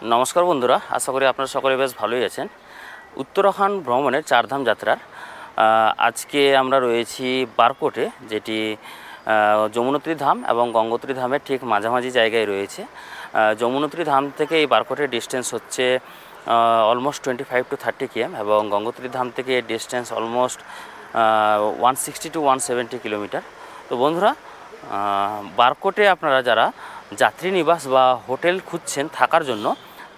নমস্কার বন্ধুরা, আশা করি আপনারা সকলে বেশ ভালোই আছেন। উত্তরাখণ্ড ভ্রমণের চারধাম যাত্রার আজকে আমরা রয়েছি বারকোটে, যেটি যমুনোত্রী ধাম এবং গঙ্গোত্রী ধামের ঠিক মাঝামাঝি জায়গায় রয়েছে। যমুনোত্রী ধাম থেকে এই বারকোটের ডিস্টেন্স হচ্ছে অলমোস্ট 25 to 30 km এবং গঙ্গোত্রী ধাম থেকে ডিস্টেন্স অলমোস্ট 160 to 170 কিলোমিটার। তো বন্ধুরা, বারকোটে আপনারা যারা যাত্রী নিবাস বা হোটেল খুঁজছেন থাকার জন্য,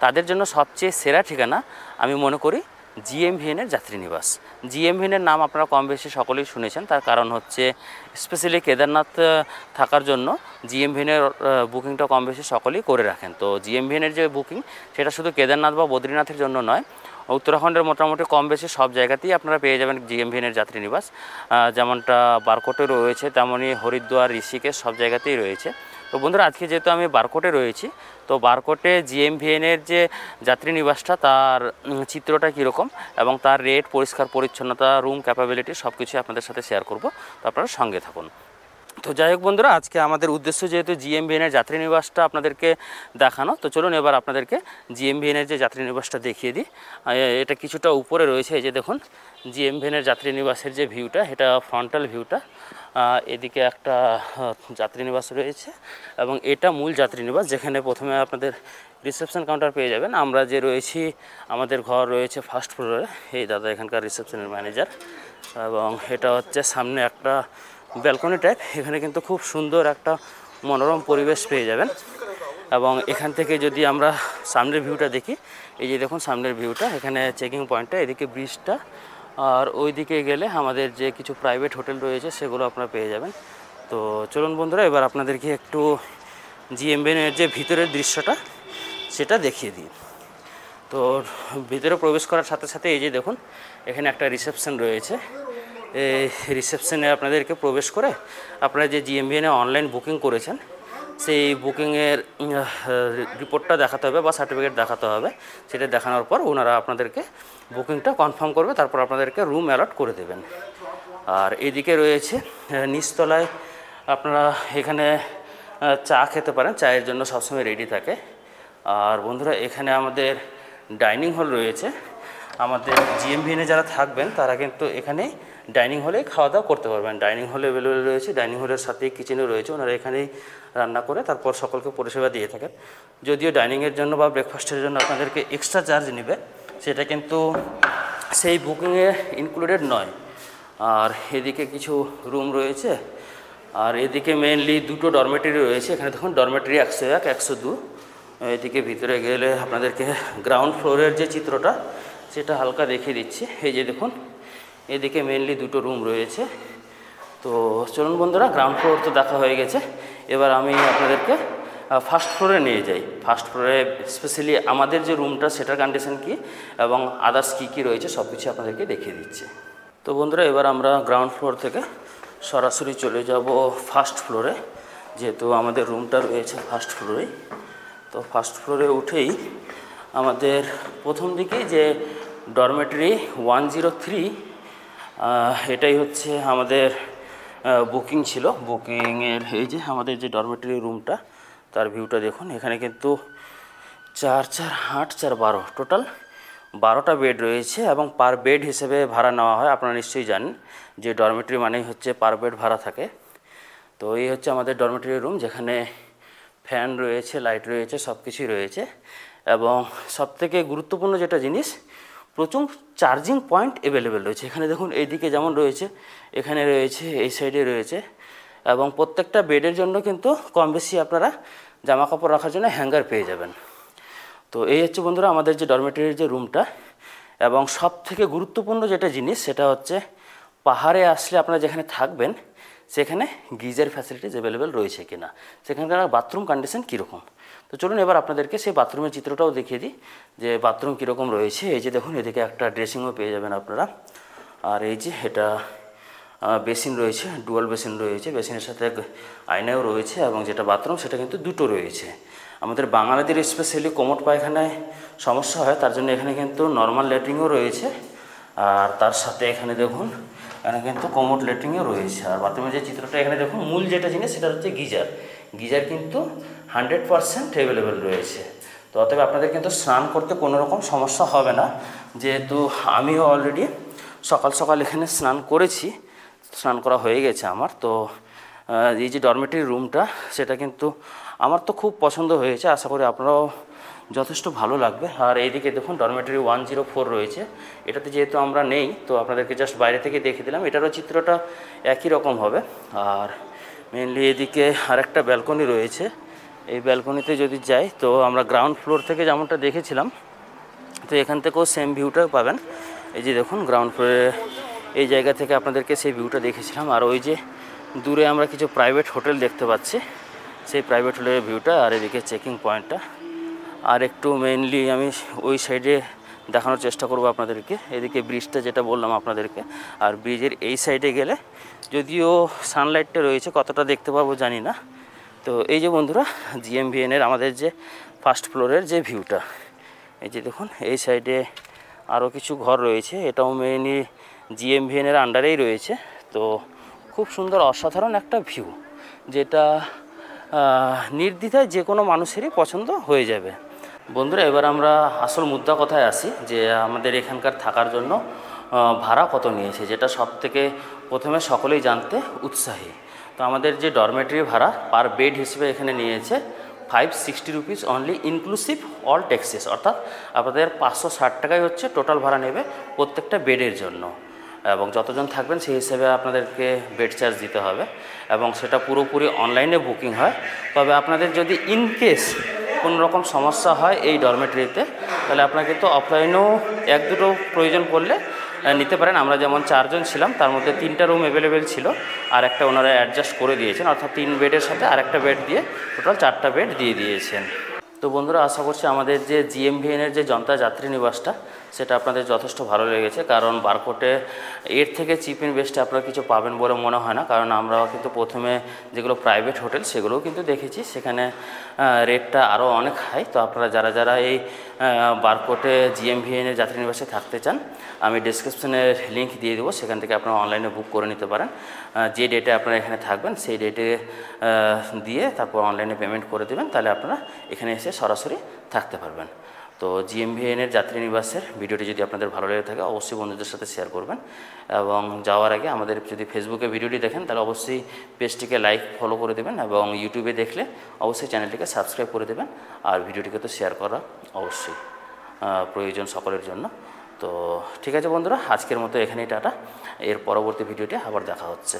তাদের জন্য সবচেয়ে সেরা ঠিকানা আমি মনে করি জিএমভিএনের যাত্রী নিবাস। জিএমভিএনের নাম আপনারা কম বেশি সকলেই শুনেছেন, তার কারণ হচ্ছে স্পেশালি কেদারনাথ থাকার জন্য জিএমভিএনের বুকিংটা কম বেশি সকলেই করে রাখেন। তো জিএমভিএনের যে বুকিং, সেটা শুধু কেদারনাথ বা বদ্রীনাথের জন্য নয়, উত্তরাখণ্ডের মোটামুটি কম বেশি সব জায়গাতেই আপনারা পেয়ে যাবেন জিএমভিএনের যাত্রী নিবাস। যেমনটা বারকোটে রয়েছে, তেমনই হরিদ্বার, ঋষিকেশ সব জায়গাতেই রয়েছে। তো বন্ধুরা, আজকে যেহেতু আমি বারকোটে রয়েছি, তো বারকোটে জিএমভিএনের যে যাত্রী নিবাসটা, তার চিত্রটা কীরকম এবং তার রেট, পরিষ্কার পরিচ্ছন্নতা, রুম ক্যাপাবিলিটি সব কিছুই আপনাদের সাথে শেয়ার করব। তো আপনারা সঙ্গে থাকুন। তো যাই হোক বন্ধুরা, আজকে আমাদের উদ্দেশ্য যেহেতু জিএমভিএনের যাত্রী নিবাসটা আপনাদেরকে দেখানো, তো চলুন এবার আপনাদেরকে জিএমভিএনের যে যাত্রী নিবাসটা দেখিয়ে দিই। এটা কিছুটা উপরে রয়েছে, এই যে দেখুন জিএমভিএনের যাত্রী নিবাসের যে ভিউটা, এটা ফ্রন্টাল ভিউটা। এদিকে একটা যাত্রী নিবাস রয়েছে এবং এটা মূল যাত্রী নিবাস, যেখানে প্রথমে আপনাদের রিসেপশন কাউন্টার পেয়ে যাবেন। আমরা যে রয়েছি, আমাদের ঘর রয়েছে ফার্স্ট ফ্লোরে। এই দাদা এখানকার রিসেপশনের ম্যানেজার, এবং এটা হচ্ছে সামনে একটা ব্যালকনি টাইপ। এখানে কিন্তু খুব সুন্দর একটা মনোরম পরিবেশ পেয়ে যাবেন। এবং এখান থেকে যদি আমরা সামনের ভিউটা দেখি, এই যে দেখুন সামনের ভিউটা, এখানে চেকিং পয়েন্টটা, এদিকে ব্রিজটা, আর ওই দিকে গেলে আমাদের যে কিছু প্রাইভেট হোটেল রয়েছে সেগুলো আপনারা পেয়ে যাবেন। তো চলুন বন্ধুরা, এবার আপনাদেরকে একটু জিএমভিএনের যে ভিতরের দৃশ্যটা সেটা দেখিয়ে দিই। তো ভিতরে প্রবেশ করার সাথে সাথে এই যে দেখুন এখানে একটা রিসেপশন রয়েছে। এই রিসেপশনে আপনাদেরকে প্রবেশ করে আপনারা যে জিএমভিএনে অনলাইন বুকিং করেছেন, সেই বুকিংয়ের রিপোর্টটা দেখাতে হবে বা সার্টিফিকেট দেখাতে হবে। সেটা দেখানোর পর ওনারা আপনাদেরকে বুকিংটা কনফার্ম করবে, তারপর আপনাদেরকে রুম অ্যালট করে দেবেন। আর এদিকে রয়েছে নিচতলায়, আপনারা এখানে চা খেতে পারেন, চায়ের জন্য সবসময় রেডি থাকে। আর বন্ধুরা, এখানে আমাদের ডাইনিং হল রয়েছে। আমাদের জিএমভিএনে যারা থাকবেন তারা কিন্তু এখানেই ডাইনিং হলেই খাওয়া দাওয়া করতে পারবেন। ডাইনিং হল অ্যাভেলেবেল রয়েছে, ডাইনিং হলের সাথেই কিচেনও রয়েছে, ওনারা এখানেই রান্না করে তারপর সকলকে পরিষেবা দিয়ে থাকেন। যদিও ডাইনিংয়ের জন্য বা ব্রেকফাস্টের জন্য আপনাদেরকে এক্সট্রা চার্জ নেবে, সেটা কিন্তু সেই বুকিংয়ে ইনক্লুডেড নয়। আর এদিকে কিছু রুম রয়েছে, আর এদিকে মেনলি দুটো ডরমেটরি রয়েছে। এখানে দেখুন ডরমেটরি 101, 102। এদিকে ভিতরে গেলে আপনাদেরকে গ্রাউন্ড ফ্লোরের যে চিত্রটা সেটা হালকা দেখিয়ে দিচ্ছি। এই যে দেখুন এদিকে মেনলি দুটো রুম রয়েছে। তো চলুন বন্ধুরা, গ্রাউন্ড ফ্লোর তো দেখা হয়ে গেছে, এবার আমি আপনাদেরকে ফার্স্ট ফ্লোরে নিয়ে যাই। ফার্স্ট ফ্লোরে স্পেশালি আমাদের যে রুমটা সেটার কন্ডিশন কী এবং আদার্স কী কী রয়েছে সব কিছু আপনাদেরকে দেখিয়ে দিচ্ছি। তো বন্ধুরা, এবার আমরা গ্রাউন্ড ফ্লোর থেকে সরাসরি চলে যাব ফার্স্ট ফ্লোরে, যেহেতু আমাদের রুমটা রয়েছে ফার্স্ট ফ্লোরেই। তো ফার্স্ট ফ্লোরে উঠেই আমাদের প্রথম দিকেই যে ডরমেটরি 103, এটাই হচ্ছে আমাদের বুকিং ছিল। বুকিংয়ের এই যে আমাদের যে ডরমেটরি রুমটা, তার ভিউটা দেখুন। এখানে কিন্তু 4, 4, 8, 4, 12 টোটাল 12টা বেড রয়েছে এবং পার বেড হিসেবে ভাড়া নেওয়া হয়। আপনারা নিশ্চয়ই জানেন যে ডরমেটরি মানেই হচ্ছে পার বেড ভাড়া থাকে। তো এই হচ্ছে আমাদের ডরমেটরি রুম, যেখানে ফ্যান রয়েছে, লাইট রয়েছে, সব কিছুই রয়েছে। এবং সবথেকে গুরুত্বপূর্ণ যেটা জিনিস, প্রচুর চার্জিং পয়েন্ট অ্যাভেলেবেল রয়েছে। এখানে দেখুন এইদিকে যেমন রয়েছে, এখানে রয়েছে, এই সাইডে রয়েছে। এবং প্রত্যেকটা বেডের জন্য কিন্তু কম বেশি আপনারা জামা কাপড় রাখার জন্য হ্যাঙ্গার পেয়ে যাবেন। তো এই হচ্ছে বন্ধুরা আমাদের যে ডরমেটরির যে রুমটা। এবং সবথেকে গুরুত্বপূর্ণ যেটা জিনিস, সেটা হচ্ছে পাহাড়ে আসলে আপনারা যেখানে থাকবেন সেখানে গিজার ফ্যাসিলিটিস অ্যাভেলেবেল রয়েছে কিনা, সেখানকার বাথরুম কন্ডিশন কীরকম। তো চলুন এবার আপনাদেরকে সেই বাথরুমের চিত্রটাও দেখিয়ে দিই যে বাথরুম কীরকম রয়েছে। এই যে দেখুন এদিকে একটা ড্রেসিংও পেয়ে যাবেন আপনারা। আর এই যে এটা বেসিন রয়েছে, ডুয়াল বেসিন রয়েছে, বেসিনের সাথে আয়নাও রয়েছে। এবং যেটা বাথরুম সেটা কিন্তু দুটো রয়েছে। আমাদের বাঙালিদের স্পেশালি কোমোড পায়খানায় সমস্যা হয়, তার জন্য এখানে কিন্তু নর্মাল ল্যাট্রিনও রয়েছে। আর তার সাথে এখানে দেখুন এখানে কিন্তু কোমোড ল্যাট্রিনও রয়েছে। আর বাথরুমের যে চিত্রটা এখানে দেখুন, মূল যেটা জিনিস সেটা হচ্ছে গিজার। গিজার কিন্তু 100% অ্যাভেলেবেল রয়েছে। তো অতএব আপনাদের কিন্তু স্নান করতে কোনো রকম সমস্যা হবে না, যেহেতু আমিও অলরেডি সকাল সকাল এখানে স্নান করেছি, স্নান করা হয়ে গেছে আমার। তো এই যে ডরমেটরি রুমটা সেটা কিন্তু আমার তো খুব পছন্দ হয়েছে, আশা করি আপনারাও যথেষ্ট ভালো লাগবে। আর এইদিকে দেখুন ডরমেটরি 104 রয়েছে, এটাতে যেহেতু আমরা নেই তো আপনাদেরকে জাস্ট বাইরে থেকে দেখে দিলাম, এটারও চিত্রটা একই রকম হবে। আর মেনলি এদিকে আরেকটা ব্যালকনি রয়েছে, এই ব্যালকনিতে যদি যাই তো আমরা গ্রাউন্ড ফ্লোর থেকে যেমনটা দেখেছিলাম তো এখান থেকেও সেম ভিউটা পাবেন। এই যে দেখুন গ্রাউন্ড ফ্লোরে এই জায়গা থেকে আপনাদেরকে সেই ভিউটা দেখেছিলাম। আর ওই যে দূরে আমরা কিছু প্রাইভেট হোটেল দেখতে পাচ্ছি, সেই প্রাইভেট হোটেলের ভিউটা, আর এদিকে চেকিং পয়েন্টটা। আর একটু মেইনলি আমি ওই সাইডে দেখানোর চেষ্টা করব আপনাদেরকে, এদিকে ব্রিজটা যেটা বললাম আপনাদেরকে। আর ব্রিজের এই সাইডে গেলে যদিও সানলাইটটা রয়েছে, কতটা দেখতে পাবো জানি না। তো এই যে বন্ধুরা জিএমভিএনের আমাদের যে ফার্স্ট ফ্লোরের যে ভিউটা, এই যে দেখুন এই সাইডে আরও কিছু ঘর রয়েছে, এটাও মেইনলি জিএমভিএনের আন্ডারেই রয়েছে। তো খুব সুন্দর অসাধারণ একটা ভিউ, যেটা নির্দ্বিধায় যে কোনো মানুষেরই পছন্দ হয়ে যাবে। বন্ধুরা এবার আমরা আসল মুদ্রা কথায় আসি, যে আমাদের এখানকার থাকার জন্য ভাড়া কত নিয়েছে, যেটা সব থেকে প্রথমে সকলেই জানতে উৎসাহী। তো আমাদের যে ডরমেটরি ভাড়া পার বেড হিসেবে এখানে নিয়েছে 560 rupees only, inclusive all taxes, অর্থাৎ আপনাদের 560 টাকাই হচ্ছে টোটাল ভাড়া নেবে প্রত্যেকটা বেডের জন্য। এবং যতজন থাকবেন সেই হিসেবে আপনাদেরকে বেড চার্জ দিতে হবে, এবং সেটা পুরোপুরি অনলাইনে বুকিং হয়। তবে আপনাদের যদি ইনকেস কোনো রকম সমস্যা হয় এই ডরমেটরিতে, তাহলে আপনাকে কিন্তু অফলাইনেও এক দুটো প্রয়োজন পড়লে নিতে পারেন। আমরা যেমন 4 জন ছিলাম, তার মধ্যে 3টা রুম অ্যাভেলেবেল ছিল, আর একটা ওনারা অ্যাডজাস্ট করে দিয়েছেন, অর্থাৎ 3 বেডের সাথে আরেকটা বেড দিয়ে টোটাল 4টা বেড দিয়ে দিয়েছেন। তো বন্ধুরা আশা করছি আমাদের যে জিএমভিএনের যে জনতা যাত্রী নিবাসটা সেটা আপনাদের যথেষ্ট ভালো লেগেছে, কারণ বারকোটে এর থেকে চিপ ইন বেস্টে আপনারা কিছু পাবেন বলে মনে হয় না। কারণ আমরাও কিন্তু প্রথমে যেগুলো প্রাইভেট হোটেল সেগুলোও কিন্তু দেখেছি, সেখানে রেটটা আরও অনেক হাই। তো আপনারা যারা যারা এই বারকোটে জিএমভিএনের যাত্রী নিবাসে থাকতে চান, আমি ডিসক্রিপশনে লিঙ্ক দিয়ে দেবো, সেখান থেকে আপনারা অনলাইনে বুক করে নিতে পারেন। যে ডেটে আপনারা এখানে থাকবেন সেই ডেটে দিয়ে তারপর অনলাইনে পেমেন্ট করে দেবেন, তাহলে আপনারা এখানে এসে সরাসরি থাকতে পারবেন। তো জিএমভিএনের যাত্রী নিবাসের ভিডিওটি যদি আপনাদের ভালো লেগে থাকে অবশ্যই বন্ধুদের সাথে শেয়ার করবেন, এবং যাওয়ার আগে আমাদের যদি ফেসবুকে ভিডিওটি দেখেন তাহলে অবশ্যই পেজটিকে লাইক ফলো করে দেবেন, এবং ইউটিউবে দেখলে অবশ্যই চ্যানেলটিকে সাবস্ক্রাইব করে দেবেন। আর ভিডিওটিকে তো শেয়ার করা অবশ্যই প্রয়োজন সকলের জন্য। তো ঠিক আছে বন্ধুরা, আজকের মতো এখানেই টাটা, এর পরবর্তী ভিডিওটি আবার দেখা হচ্ছে।